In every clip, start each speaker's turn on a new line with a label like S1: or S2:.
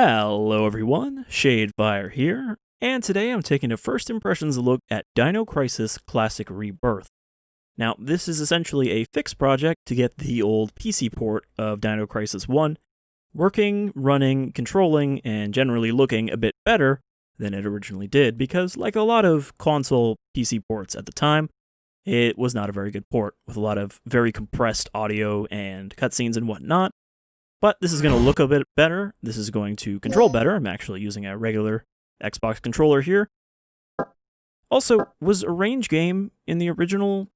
S1: Hello everyone, Shadefire here, and today I'm taking a first impressions look at Dino Crisis Classic REbirth. Now, this is essentially a fixed project to get the old PC port of Dino Crisis 1 working, running, controlling, and generally looking a bit better than it originally did, because like a lot of console PC ports at the time, it was not a very good port, with a lot of very compressed audio and cutscenes and whatnot. But this is going to look a bit better, this is going to control better. I'm actually using a regular Xbox controller here. Also, was a range game in the original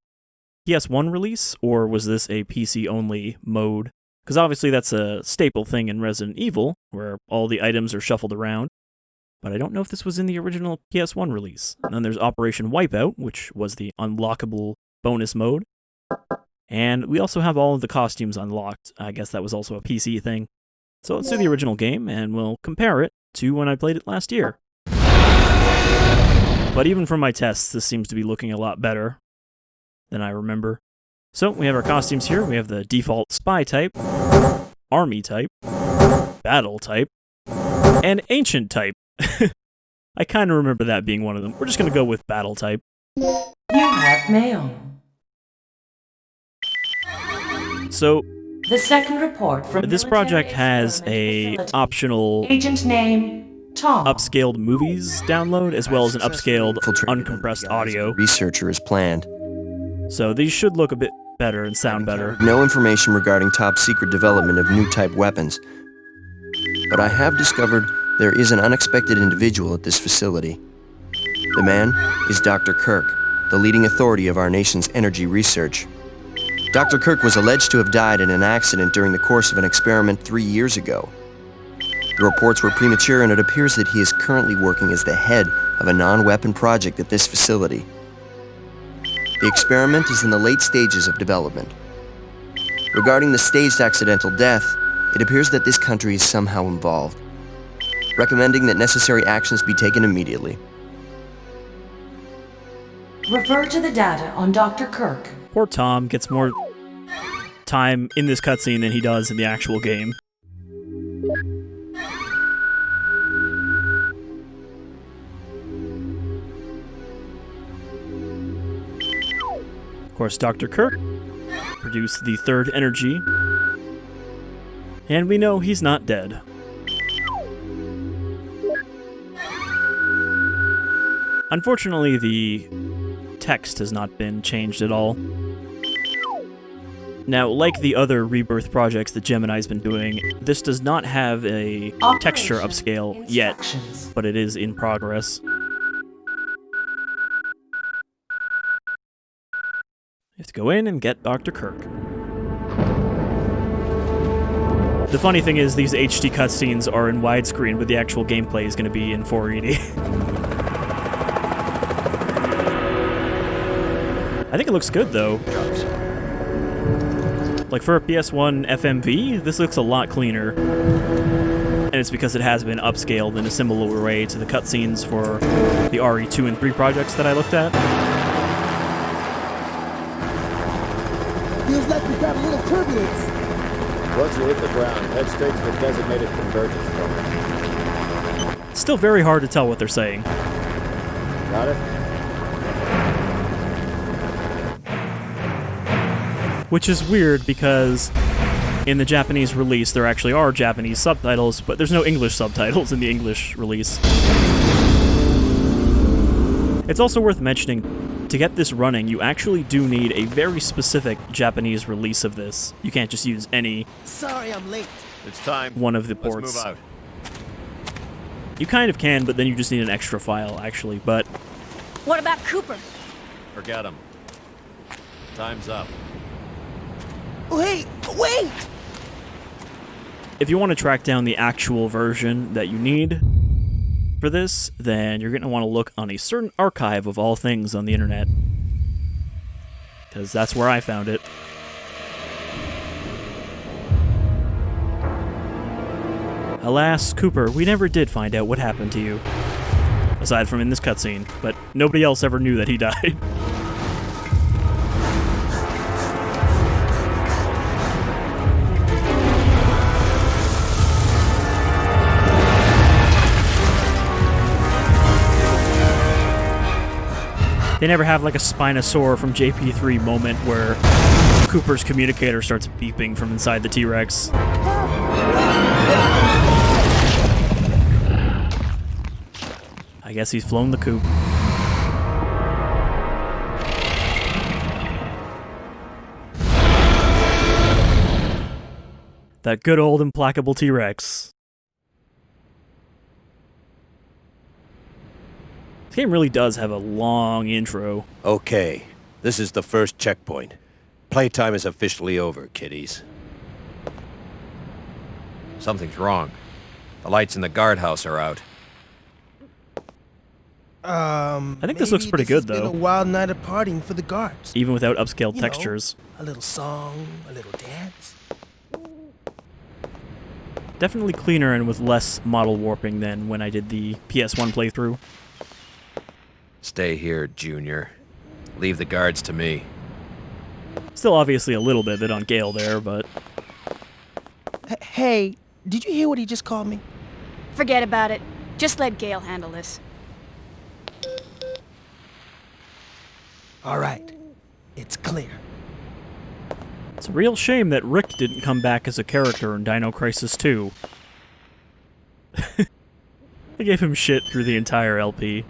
S1: PS1 release, or was this a PC-only mode? Because obviously that's a staple thing in Resident Evil, where all the items are shuffled around. But I don't know if this was in the original PS1 release. And then there's Operation Wipeout, which was the unlockable bonus mode. And we also have all of the costumes unlocked. I guess that was also a PC thing. So let's do the original game, and we'll compare it to when I played it last year. But even from my tests, this seems to be looking a lot better than I remember. So we have our costumes here. We have the default Spy type, Army type, Battle type, and Ancient type. I kind of remember that being one of them. We're just going to go with Battle type.
S2: You have mail.
S1: So,
S2: the second report from
S1: this project has a optional
S2: agent name Tom.
S1: Upscaled movies download, as well as an upscaled uncompressed audio.
S3: Researcher is planned.
S1: So these should look a bit better and sound better.
S3: No information regarding top secret development of new type weapons. But I have discovered there is an unexpected individual at this facility. The man is Dr. Kirk, the leading authority of our nation's energy research. Dr. Kirk was alleged to have died in an accident during the course of an experiment 3 years ago. The reports were premature, and it appears that he is currently working as the head of a non-weapon project at this facility. The experiment is in the late stages of development. Regarding the staged accidental death, it appears that this country is somehow involved, recommending that necessary actions be taken immediately.
S2: Refer to the data on Dr. Kirk.
S1: Poor Tom gets more time in this cutscene than he does in the actual game. Of course, Dr. Kirk produced the third energy, and we know he's not dead. Unfortunately, the text has not been changed at all. Now, like the other REbirth projects that Gemini's been doing, this does not have a texture upscale yet, but it is in progress. You have to go in and get Dr. Kirk. The funny thing is, these HD cutscenes are in widescreen, but the actual gameplay is going to be in 480. I think it looks good, though. Like, for a PS1 FMV, this looks a lot cleaner. And it's because it has been upscaled in a similar way to the cutscenes for the RE2 and 3 projects that I looked at.
S4: Feels like we got a little turbulence.
S5: Once you hit the ground, head straight to the designated convergence point.
S1: Still very hard to tell what they're saying.
S5: Got it?
S1: Which is weird because in the Japanese release there actually are Japanese subtitles, but there's no English subtitles in the English release. It's also worth mentioning, to get this running, you actually do need a very specific Japanese release of this. You can't just use any
S4: Sorry I'm late.
S5: It's time.
S1: one of the ports.
S5: Let's move out.
S1: You kind of can, but then you just need an extra file, actually. But
S6: What about Cooper?
S5: Forget him. Time's up.
S4: Wait!
S1: if you want to track down the actual version that you need for this, then you're going to want to look on a certain archive of all things on the internet. Because that's where I found it. Alas, Cooper, we never did find out what happened to you. Aside from in this cutscene, but nobody else ever knew that he died. They never have like a Spinosaur from JP3 moment where Cooper's communicator starts beeping from inside the T-Rex. I guess he's flown the coop. That good old implacable T-Rex. This game really does have a long intro.
S7: Okay, this is the first checkpoint. Playtime is officially over, kiddies. Something's wrong. The lights in the guardhouse are out.
S1: I think this looks pretty good,
S4: It's been
S1: though.
S4: a wild night of partying for the guards.
S1: Even without upscaled
S4: You know,
S1: textures.
S4: a little song, a little dance.
S1: Definitely cleaner and with less model warping than when I did the PS1 playthrough.
S7: Stay here, Junior. Leave the guards to me.
S1: Still obviously a little bit on Gale there, but...
S4: Hey, did you hear what he just called me?
S6: Forget about it. Just let Gale handle this.
S4: All right, it's clear.
S1: It's a real shame that Rick didn't come back as a character in Dino Crisis 2. I gave him shit through the entire LP.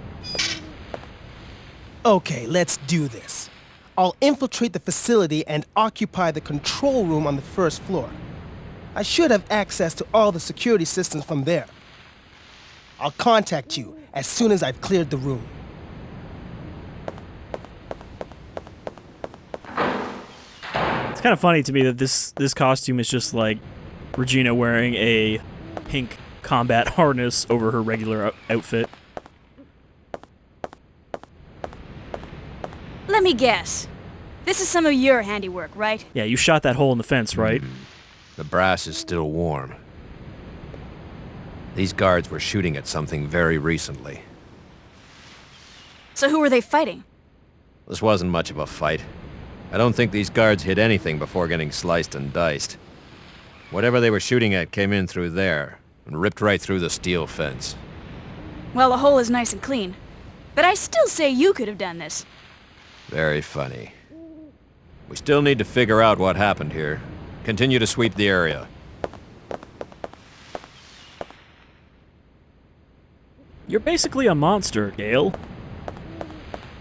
S4: Okay, let's do this. I'll infiltrate the facility and occupy the control room on the first floor. I should have access to all the security systems from there. I'll contact you as soon as I've cleared the room.
S1: It's kind of funny to me that this costume is just like Regina wearing a pink combat harness over her regular outfit.
S6: Let me guess. This is some of your handiwork, right?
S1: Yeah, you shot that hole in the fence, right?
S7: The brass is still warm. These guards were shooting at something very recently.
S6: So who were they fighting?
S7: This wasn't much of a fight. I don't think these guards hit anything before getting sliced and diced. Whatever they were shooting at came in through there and ripped right through the steel fence.
S6: Well, the hole is nice and clean. But I still say you could have done this.
S7: Very funny. We still need to figure out what happened here. Continue to sweep the area.
S1: You're basically a monster, Gale.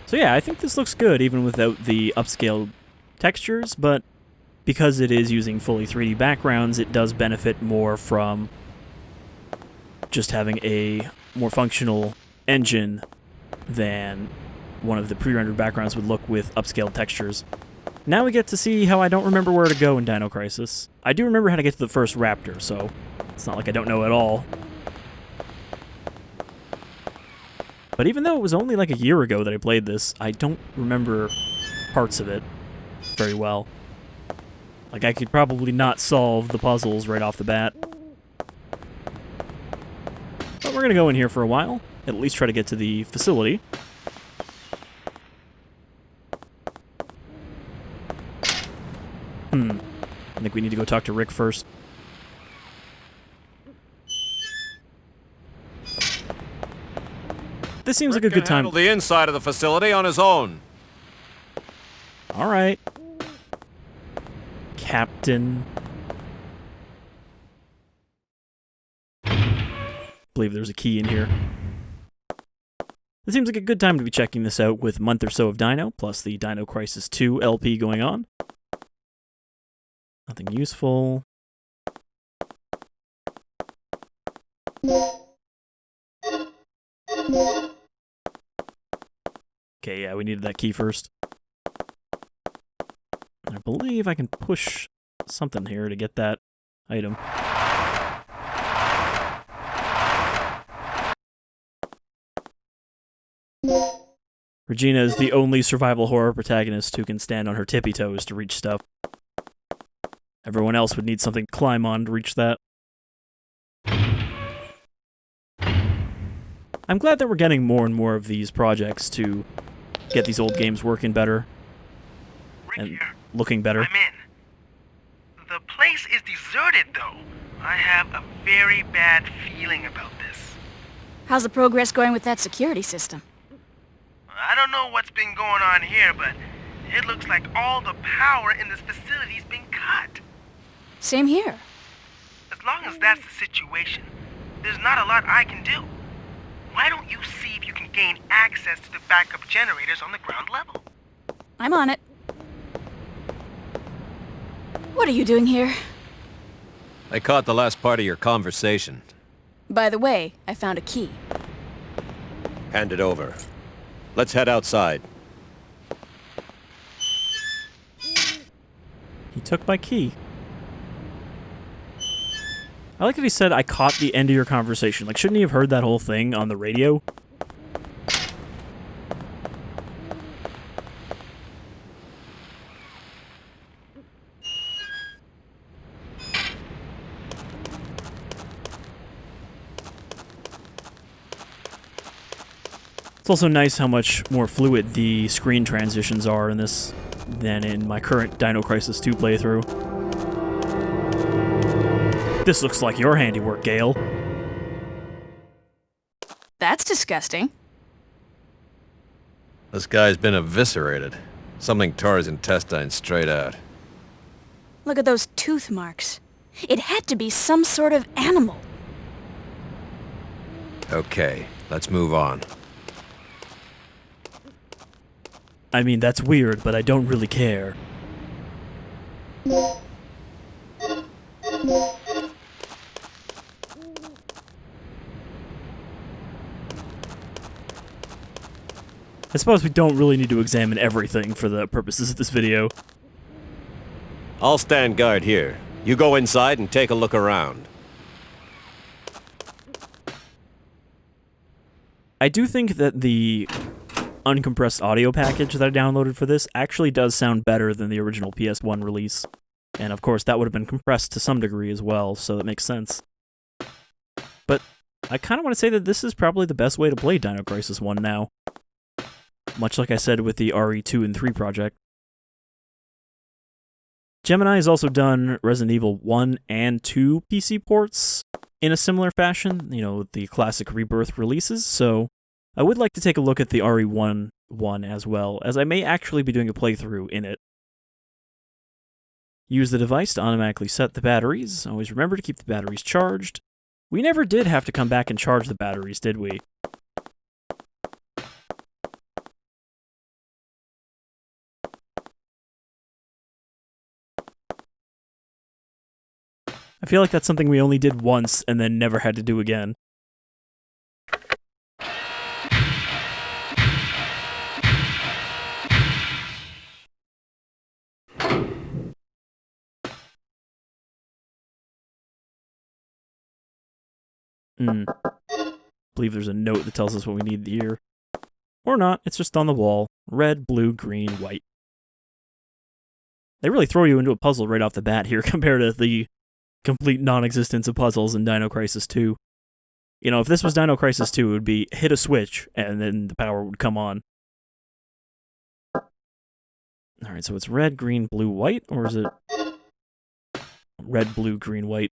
S1: So yeah, I think this looks good even without the upscaled textures, but because it is using fully 3D backgrounds, it does benefit more from just having a more functional engine than one of the pre-rendered backgrounds would look with upscaled textures. Now we get to see how I don't remember where to go in Dino Crisis. I do remember how to get to the first raptor, so it's not like I don't know at all. But even though it was only like a year ago that I played this, I don't remember parts of it very well. Like, I could probably not solve the puzzles right off the bat. But we're gonna go in here for a while, at least try to get to the facility. I think we need to go talk to Rick first. This seems like a good time.
S7: Handle the inside of the facility on his own.
S1: All right, Captain. I believe there's a key in here. It seems like a good time to be checking this out with a month or so of Dino, plus the Dino Crisis 2 LP going on. Nothing useful. Okay, yeah, we needed that key first. I believe I can push something here to get that item. Regina is the only survival horror protagonist who can stand on her tippy toes to reach stuff. Everyone else would need something to climb on to reach that. I'm glad that we're getting more and more of these projects to get these old games working better and looking better.
S8: I'm in. The place is deserted, though. I have a very bad feeling about this.
S6: How's the progress going with that security system?
S8: I don't know what's been going on here, but it looks like all the power in this facility's been cut.
S6: Same here.
S8: As long as that's the situation, there's not a lot I can do. Why don't you see if you can gain access to the backup generators on the ground level?
S6: I'm on it. What are you doing here?
S7: I caught the last part of your conversation.
S6: By the way, I found a key.
S7: Hand it over. Let's head outside.
S1: He took my key. I like that he said, I caught the end of your conversation. Like, shouldn't he have heard that whole thing on the radio? It's also nice how much more fluid the screen transitions are in this than in my current Dino Crisis 2 playthrough. This looks like your handiwork, Gale.
S6: That's disgusting.
S7: This guy's been eviscerated. Something tore his intestines straight out.
S6: Look at those tooth marks. It had to be some sort of animal.
S7: Okay, let's move on.
S1: I mean, that's weird, but I don't really care. I suppose we don't really need to examine everything for the purposes of this video.
S7: I'll stand guard here. You go inside and take a look around.
S1: I do think that the uncompressed audio package that I downloaded for this actually does sound better than the original PS1 release. And of course, that would have been compressed to some degree as well, so that makes sense. But I kind of want to say that this is probably the best way to play Dino Crisis 1 now. Much like I said with the RE2 and 3 project. Gemini has also done Resident Evil 1 and 2 PC ports in a similar fashion, you know, the classic REbirth releases, so I would like to take a look at the RE1 one as well, as I may actually be doing a playthrough in it. Use the device to automatically set the batteries. Always remember to keep the batteries charged. We never did have to come back and charge the batteries, did we? I feel like that's something we only did once and then never had to do again. Believe there's a note that tells us what we need here. Or not, it's just on the wall. Red, blue, green, white. They really throw you into a puzzle right off the bat here compared to the complete non-existence of puzzles in Dino Crisis 2. You know, if this was Dino Crisis 2, it would be hit a switch, and then the power would come on. Alright, so it's red, green, blue, white, or is it red, blue, green, white?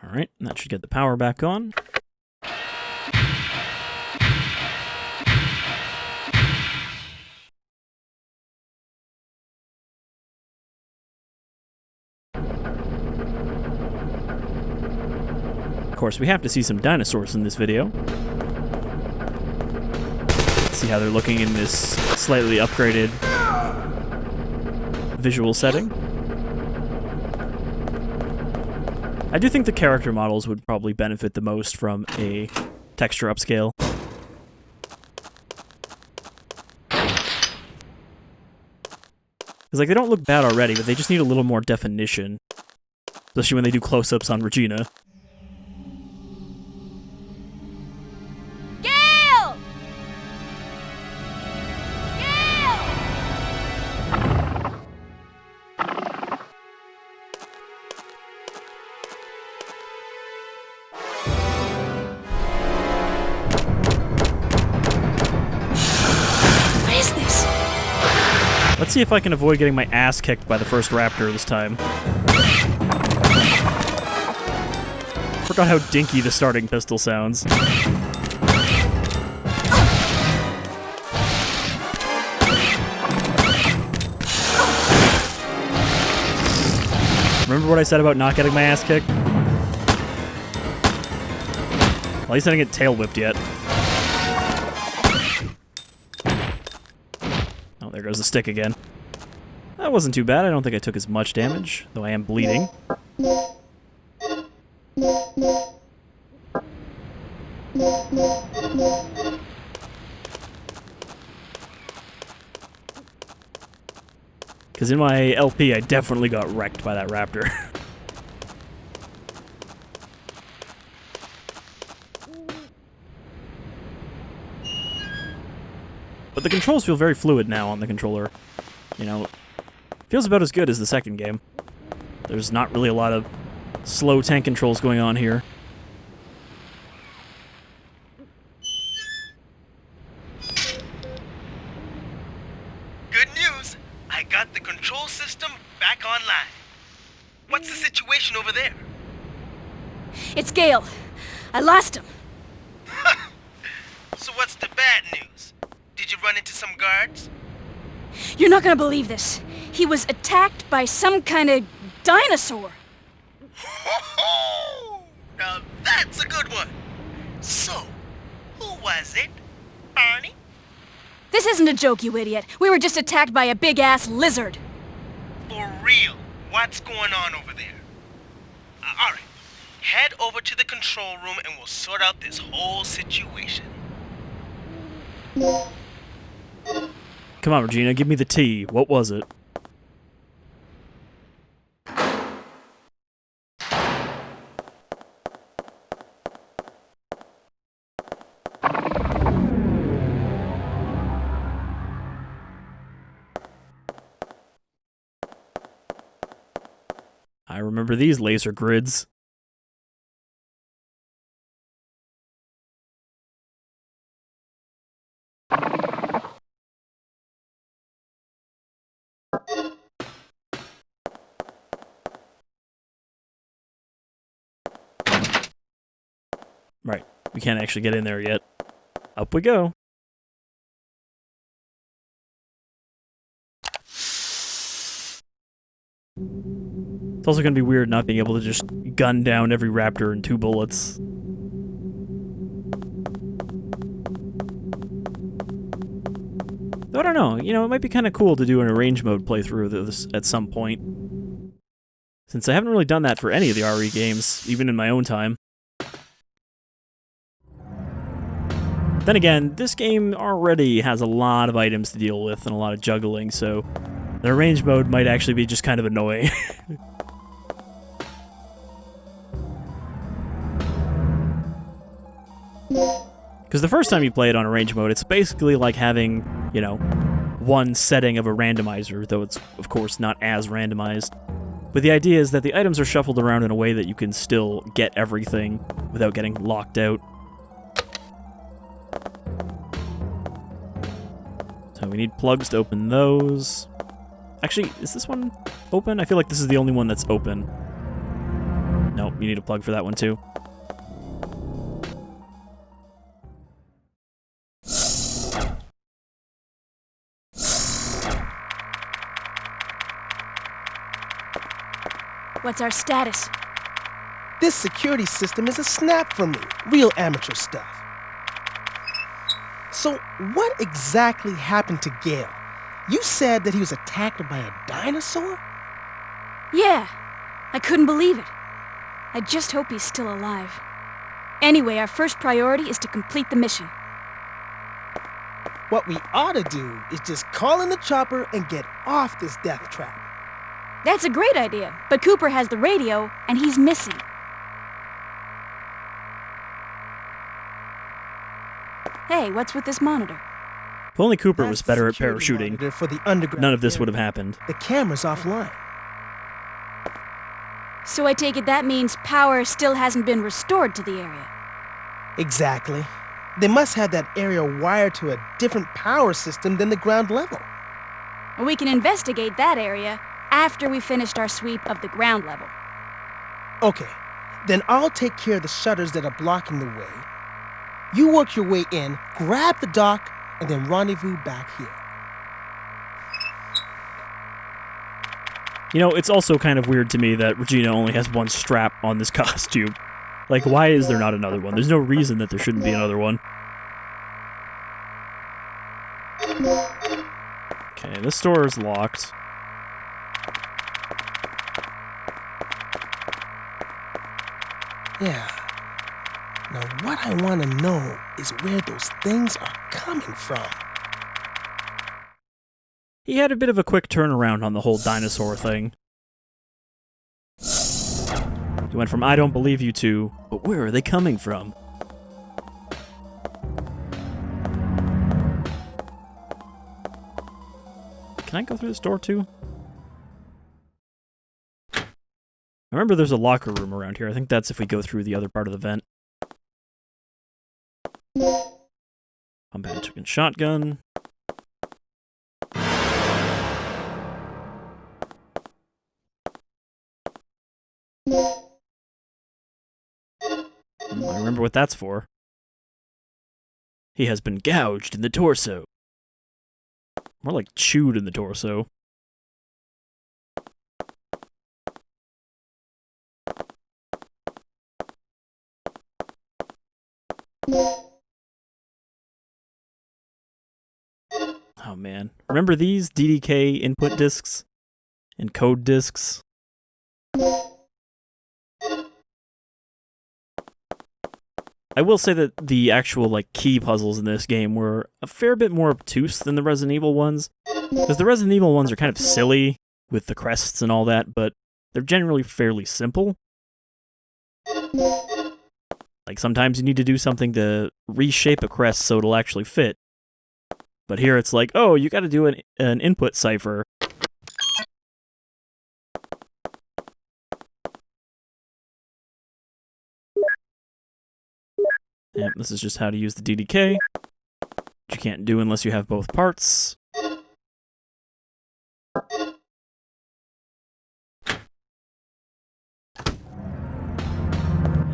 S1: Alright, that should get the power back on. Of course, we have to see some dinosaurs in this video. See how they're looking in this slightly upgraded visual setting. I do think the character models would probably benefit the most from a texture upscale. Because, like, they don't look bad already, but they just need a little more definition. Especially when they do close-ups on Regina.
S6: Gale! Gale! What is this?
S1: Let's see if I can avoid getting my ass kicked by the first raptor this time. Forgot how dinky the starting pistol sounds. Remember what I said about not getting my ass kicked? At least I didn't get tail whipped yet. Oh, there goes the stick again. That wasn't too bad. I don't think I took as much damage, though I am bleeding. Because in my LP, I definitely got wrecked by that raptor. But the controls feel very fluid now on the controller. You know, feels about as good as the second game. There's not really a lot of slow tank controls going on here.
S8: Good news! I got the control system back online. What's the situation over there?
S6: It's Gale. I lost him.
S8: So what's the bad news? Did you run into some guards?
S6: You're not gonna believe this. He was attacked by some kind of dinosaur.
S8: Now that's a good one. So, who was it? Barney?
S6: This isn't a joke, you idiot. We were just attacked by a big-ass lizard.
S8: For real, what's going on over there? Alright, head over to the control room and we'll sort out this whole situation.
S1: Come on, Regina, give me the tea. What was it? I remember these laser grids. Right, we can't actually get in there yet. Up we go. It's also going to be weird not being able to just gun down every raptor in 2 bullets. Though I don't know, you know, it might be kind of cool to do an arrange mode playthrough of this at some point. Since I haven't really done that for any of the RE games, even in my own time. Then again, this game already has a lot of items to deal with and a lot of juggling, so the arrange mode might actually be just kind of annoying. Because the first time you play it on arrange mode, it's basically like having, you know, one setting of a randomizer, though it's, of course, not as randomized. But the idea is that the items are shuffled around in a way that you can still get everything without getting locked out. So we need plugs to open those. Actually, is this one open? I feel like this is the only one that's open. Nope, you need a plug for that one too.
S6: What's our status?
S4: This security system is a snap for me. Real amateur stuff. So, what exactly happened to Gale? You said that he was attacked by a dinosaur?
S6: Yeah, I couldn't believe it. I just hope he's still alive. Anyway, our first priority is to complete the mission.
S4: What we ought to do is just call in the chopper and get off this death trap.
S6: That's a great idea, but Cooper has the radio, and he's missing. Hey, what's with this monitor?
S1: If only Cooper
S4: That's
S1: was
S4: the
S1: better at
S4: security
S1: parachuting,
S4: monitor for the underground
S1: none of this
S4: area.
S1: would have happened.
S4: The camera's offline.
S6: So I take it that means power still hasn't been restored to the area.
S4: Exactly. They must have that area wired to a different power system than the ground level.
S6: We can investigate that area after we finished our sweep of the ground level.
S4: Okay, then I'll take care of the shutters that are blocking the way. You work your way in, grab the dock, and then rendezvous back here.
S1: You know, it's also kind of weird to me that Regina only has one strap on this costume. Like, why is there not another one? There's no reason that there shouldn't be another one. Okay, this door is locked.
S4: Yeah. Now what I want to know is where those things are coming from.
S1: He had a bit of a quick turnaround on the whole dinosaur thing. He went from "I don't believe you" to "but where are they coming from?" Can I go through this door too? I remember there's a locker room around here. I think that's if we go through the other part of the vent. Pump and chicken shotgun. I remember what that's for. He has been gouged in the torso. More like chewed in the torso. Oh man. Remember these DDK input discs? And code discs? I will say that the actual key puzzles in this game were a fair bit more obtuse than the Resident Evil ones. Because the Resident Evil ones are kind of silly with the crests and all that, but they're generally fairly simple. Like sometimes you need to do something to reshape a crest so it'll actually fit. But here it's like, oh, you gotta do an input cipher. Yep, this is just how to use the DDK, which you can't do unless you have both parts.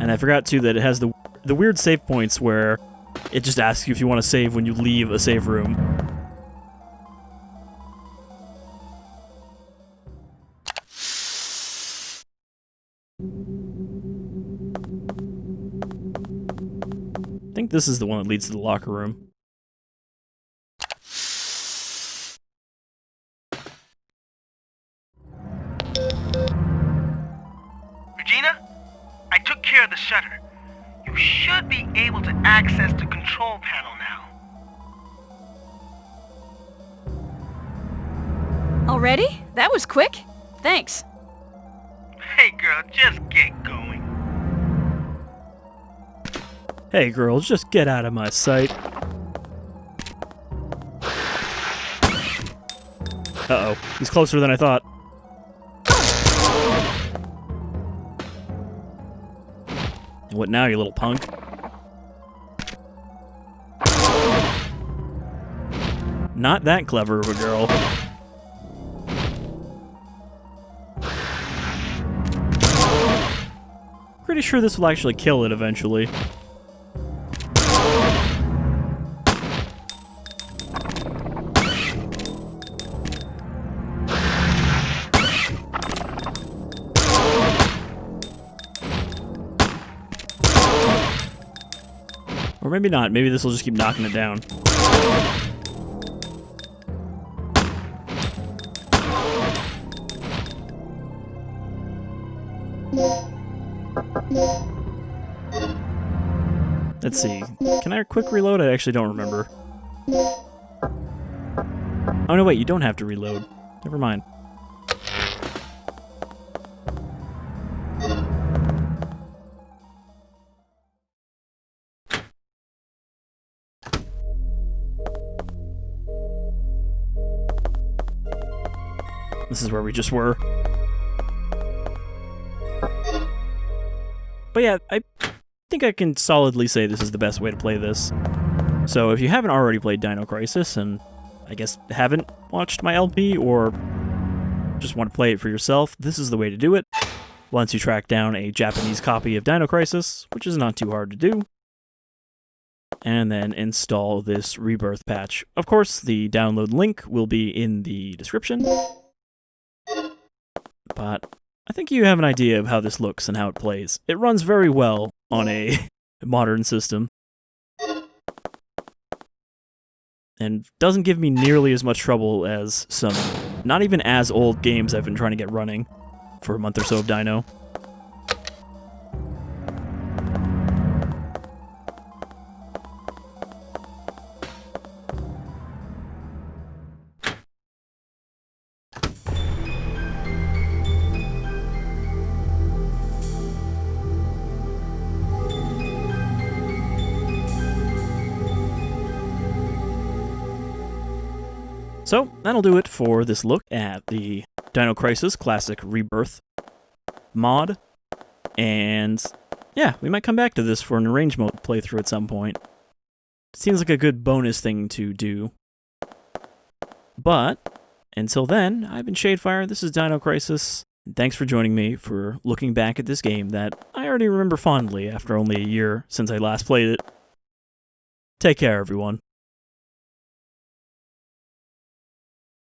S1: And I forgot too that it has the weird save points where it just asks you if you want to save when you leave a save room. I think this is the one that leads to the locker room.
S8: Regina, I took care of the shutter. You should be able to access the control panel now.
S6: Already? That was quick. Thanks.
S8: Hey girl, just get going.
S1: Hey girl, just get out of my sight. Uh-oh, he's closer than I thought. What now, you little punk? Not that clever of a girl. Pretty sure this will actually kill it eventually. Or maybe not. Maybe this will just keep knocking it down. Let's see. Can I quick reload? I actually don't remember. Oh no, wait, you don't have to reload. Never mind. This is where we just were. But yeah, I think I can solidly say this is the best way to play this. So if you haven't already played Dino Crisis, and I guess, haven't watched my LP or just want to play it for yourself, this is the way to do it. Once you track down a Japanese copy of Dino Crisis, which is not too hard to do, and then install this REbirth patch. Of course, the download link will be in the description, but I think you have an idea of how this looks and how it plays. It runs very well on a modern system, and doesn't give me nearly as much trouble as some not even as old games I've been trying to get running for a month or so of Dino. So, that'll do it for this look at the Dino Crisis Classic REbirth mod. And yeah, we might come back to this for an arrange mode playthrough at some point. Seems like a good bonus thing to do. But, until then, I've been Shadefire, this is Dino Crisis, and thanks for joining me for looking back at this game that I already remember fondly after only a year since I last played it. Take care, everyone.